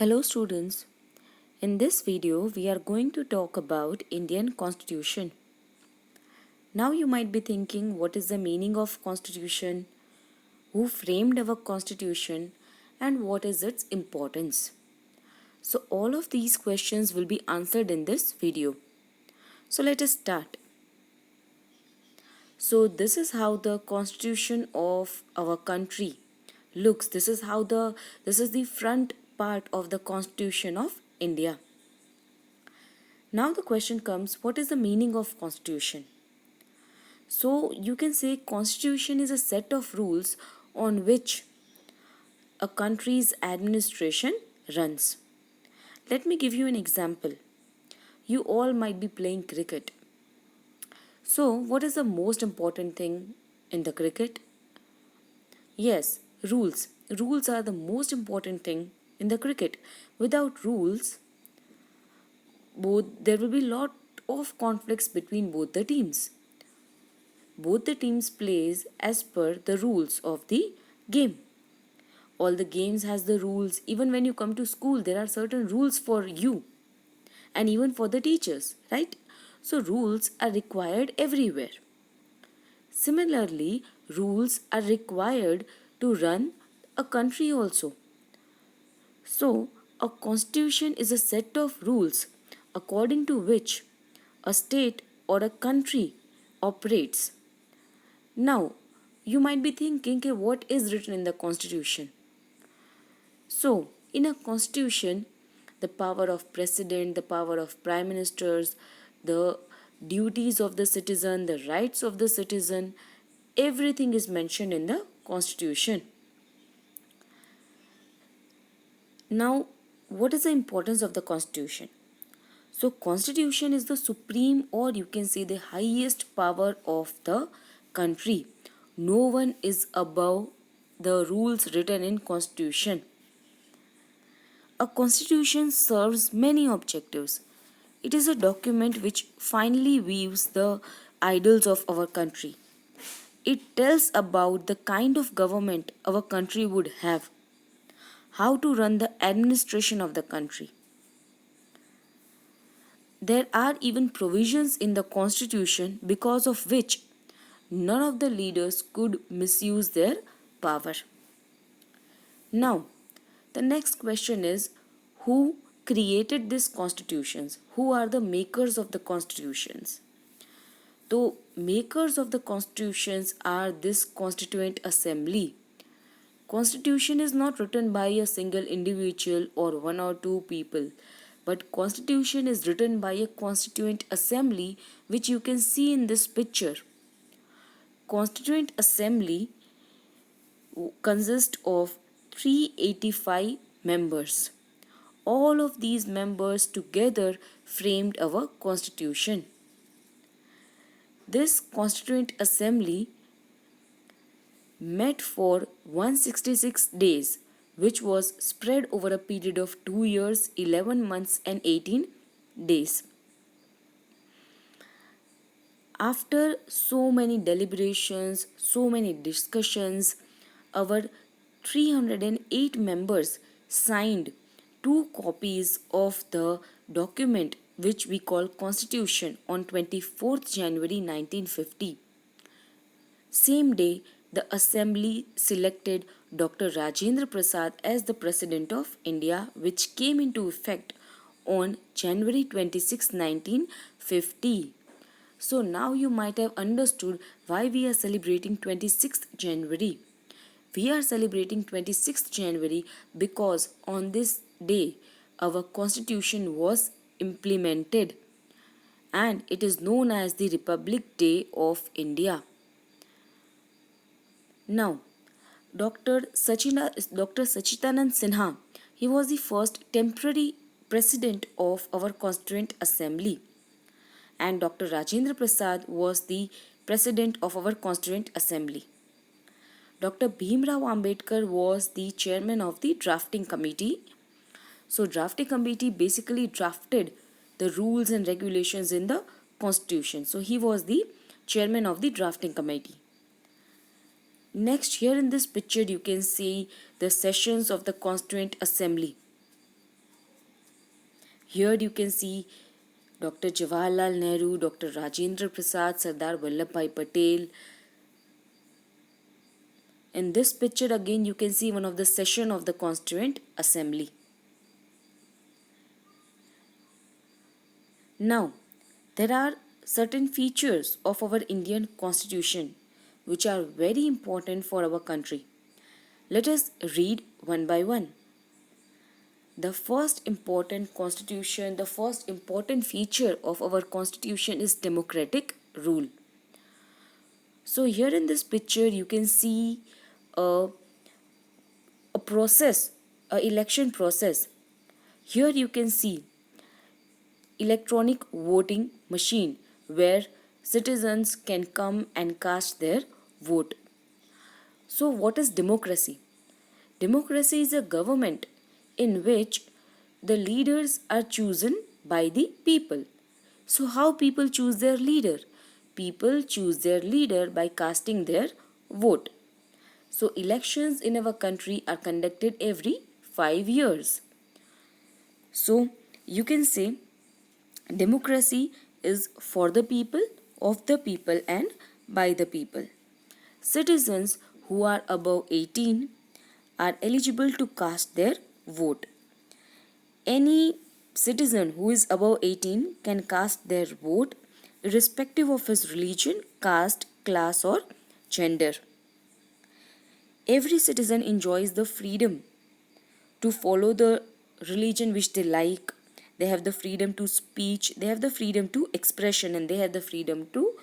Hello students, in this video we are going to talk about Indian Constitution. Now you might be thinking, what is the meaning of Constitution, who framed our Constitution, and what is its importance? So all of these questions will be answered in this video. So let us start. So this is how the Constitution of our country looks. This is the front part of the Constitution of India. Now the question comes, what is the meaning of Constitution? So you can say Constitution is a set of rules on which a country's administration runs. Let me give you an example. You all might be playing cricket. So what is the most important thing in the cricket? Yes, rules. Rules are the most important thing in the cricket. Without rules, there will be lot of conflicts between both the teams. Both the teams plays as per the rules of the game. All the games has the rules. Even when you come to school, there are certain rules for you and even for the teachers, right? So rules are required everywhere. Similarly, rules are required to run a country also. So a constitution is a set of rules according to which a state or a country operates. Now, you might be thinking, okay, what is written in the constitution? So, in a constitution, the power of president, the power of prime ministers, the duties of the citizen, the rights of the citizen, everything is mentioned in the constitution. Now, what is the importance of the constitution? So, constitution is the supreme, or you can say the highest power of the country. No one is above the rules written in constitution. A constitution serves many objectives. It is a document which finally weaves the ideals of our country. It tells about the kind of government our country would have, how to run the administration of the country. There are even provisions in the constitution because of which none of the leaders could misuse their power. Now, the next question is, who created these constitutions? Who are the makers of the constitutions? The makers of the constitutions are this Constituent Assembly. Constitution is not written by a single individual or one or two people, but constitution is written by a Constituent Assembly, which you can see in this picture. Constituent Assembly consists of 385 members. All of these members together framed our constitution. This Constituent Assembly met for 166 days, which was spread over a period of 2 years, 11 months and 18 days. After so many deliberations, so many discussions, our 308 members signed 2 copies of the document which we call Constitution on 24th January 1950. Same day, the Assembly selected Dr. Rajendra Prasad as the President of India, which came into effect on January 26, 1950. So now you might have understood why we are celebrating 26th January. We are celebrating 26th January because on this day our constitution was implemented and it is known as the Republic Day of India. Now, Dr. Sachidanand Sinha, he was the first temporary president of our Constituent Assembly, and Dr. Rajendra Prasad was the president of our Constituent Assembly. Dr. Bhimrao Ambedkar was the chairman of the drafting committee. So drafting committee basically drafted the rules and regulations in the constitution. So he was the chairman of the drafting committee. Next, here in this picture you can see the sessions of the Constituent Assembly. Here you can see Dr. Jawaharlal Nehru, Dr. Rajendra Prasad, Sardar Vallabhbhai Patel. In this picture again you can see one of the session of the Constituent Assembly. Now, there are certain features of our Indian Constitution which are very important for our country. Let us read one by one. The first important feature of our Constitution is democratic rule. So here in this picture you can see a process, a election process. Here you can see electronic voting machine where citizens can come and cast their vote. So what is democracy? Democracy is a government in which the leaders are chosen by the people. So how people choose their leader? People choose their leader by casting their vote. So elections in our country are conducted every 5 years. So you can say democracy is for the people, of the people and by the people. Citizens who are above 18 are eligible to cast their vote. Any citizen who is above 18 can cast their vote irrespective of his religion, caste, class or gender. Every citizen enjoys the freedom to follow the religion which they like. They have the freedom to speech, they have the freedom to expression, and they have the freedom to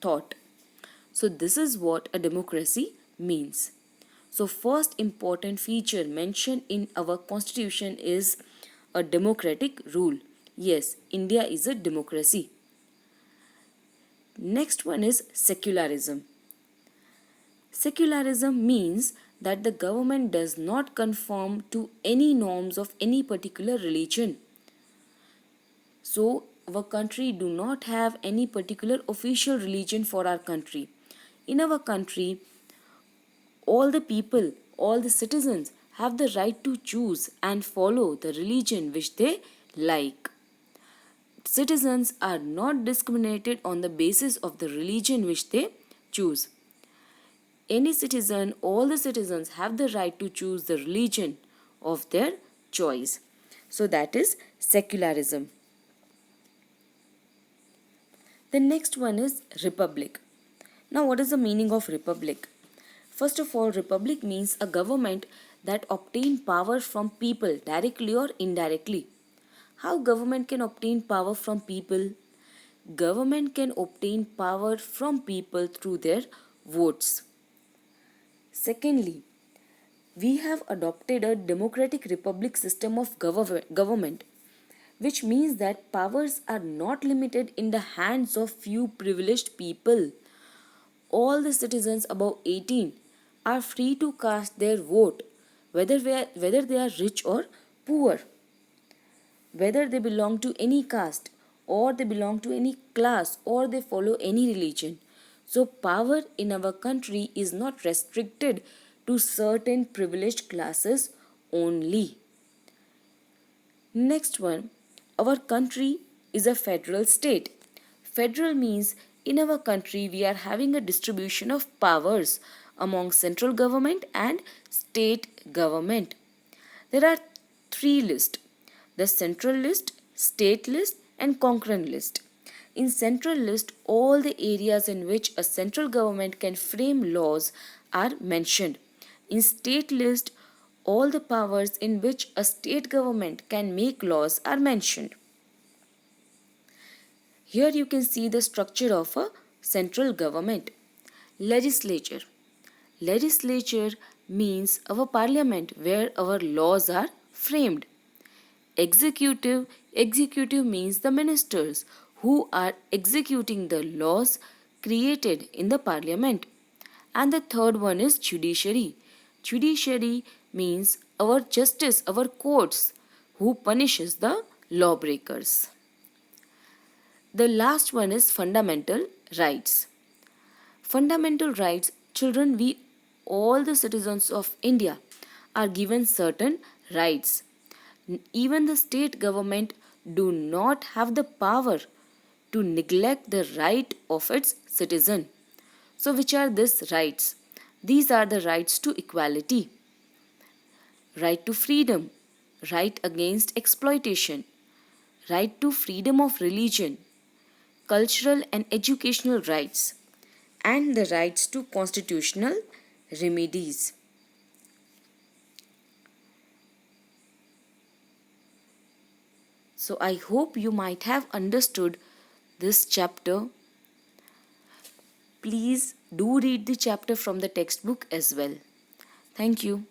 thought. So this is what a democracy means. So first important feature mentioned in our constitution is a democratic rule. Yes, India is a democracy. Next one is secularism. Secularism means that the government does not conform to any norms of any particular religion. So our country do not have any particular official religion for our country. In our country, all the people, all the citizens have the right to choose and follow the religion which they like. Citizens are not discriminated on the basis of the religion which they choose. Any citizen, all the citizens have the right to choose the religion of their choice. So that is secularism. The next one is republic. Now what is the meaning of republic? First of all, republic means a government that obtain power from people directly or indirectly. How government can obtain power from people? Government can obtain power from people through their votes. Secondly, we have adopted a democratic republic system of government, which means that powers are not limited in the hands of few privileged people. All the citizens above 18 are free to cast their vote, whether they are rich or poor, whether they belong to any caste or they belong to any class or they follow any religion. So power in our country is not restricted to certain privileged classes only. Next one, our country is a federal state. Federal means in our country we are having a distribution of powers among central government and state government. There are three lists: the central list, state list and concurrent list. In central list, all the areas in which a central government can frame laws are mentioned. In state list, all the powers in which a state government can make laws are mentioned. Here you can see the structure of a central government. Legislature. Legislature means our parliament where our laws are framed. Executive. Executive means the ministers who are executing the laws created in the parliament. And the third one is judiciary. Judiciary means our justice, our courts who punishes the lawbreakers. The last one is fundamental rights. Fundamental rights, children, we all the citizens of India are given certain rights. Even the state government do not have the power to neglect the right of its citizen. So, which are these rights? These are the rights to equality, right to freedom, right against exploitation, right to freedom of religion, cultural and educational rights, and the rights to constitutional remedies. So, I hope you might have understood this chapter. Please do read the chapter from the textbook as well. Thank you.